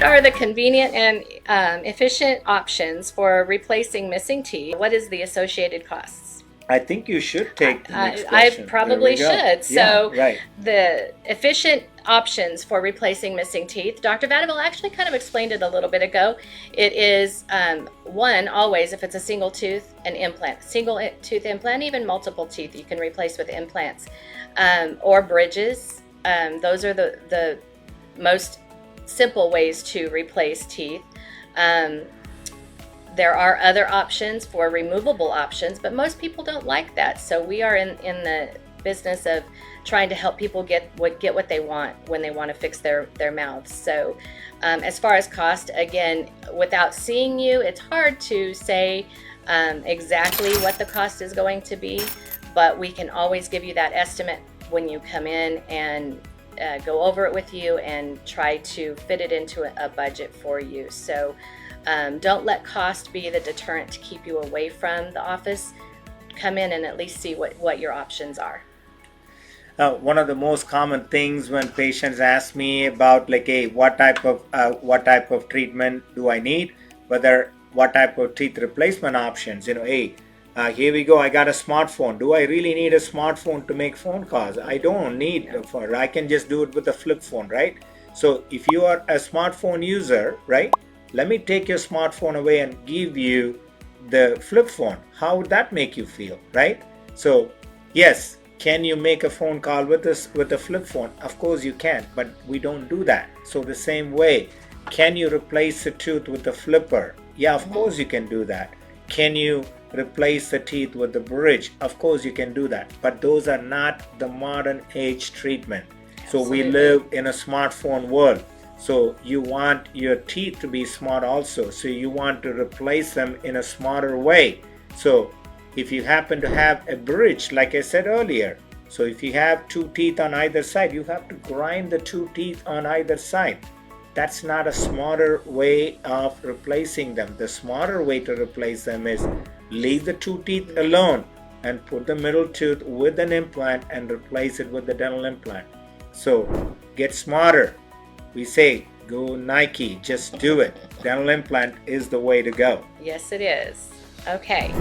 What are the convenient and efficient options for replacing missing teeth? What is the associated costs? I think you should take the next I question. probably should. So, yeah, right. the efficient options for replacing missing teeth, Dr. Vadiville actually kind of explained it a little bit ago. It is one, always, if it's a single tooth, an implant. Single tooth implant, even multiple teeth, you can replace with implants or bridges. Those are the most simple ways to replace teeth. There are other options for removable options, but most people don't like that. So we are in the business of trying to help people get what they want when they want to fix their mouths. So as far as cost, again, without seeing you, it's hard to say exactly what the cost is going to be, but we can always give you that estimate when you come in and go over it with you and try to fit it into a budget for you. So don't let cost be the deterrent to keep you away from the office. Come in and at least see what your options are. One of the most common things when patients ask me about, like, hey, what type of treatment do I need, what type of teeth replacement options, hey, here we go, I got a smartphone. Do I really need a smartphone to make phone calls? I don't need a phone. I can just do it with a flip phone, right? So if you are a smartphone user, right, let me take your smartphone away and give you the flip phone. How would that make you feel, right? So yes, can you make a phone call with a flip phone? Of course you can, but we don't do that. So the same way, can you replace a tooth with a flipper? Yeah, of course you can do that. Can you replace the teeth with the bridge? Of course you can do that, but those are not the modern age treatment. So we live in a smartphone world. So you want your teeth to be smart also. So you want to replace them in a smarter way. So if you happen to have a bridge, like I said earlier, so if you have two teeth on either side, you have to grind the two teeth on either side. That's not a smarter way of replacing them. The smarter way to replace them is leave the two teeth alone and put the middle tooth with an implant and replace it with the dental implant. So get smarter. We say, go Nike, just do it. Dental implant is the way to go. Yes, it is. Okay.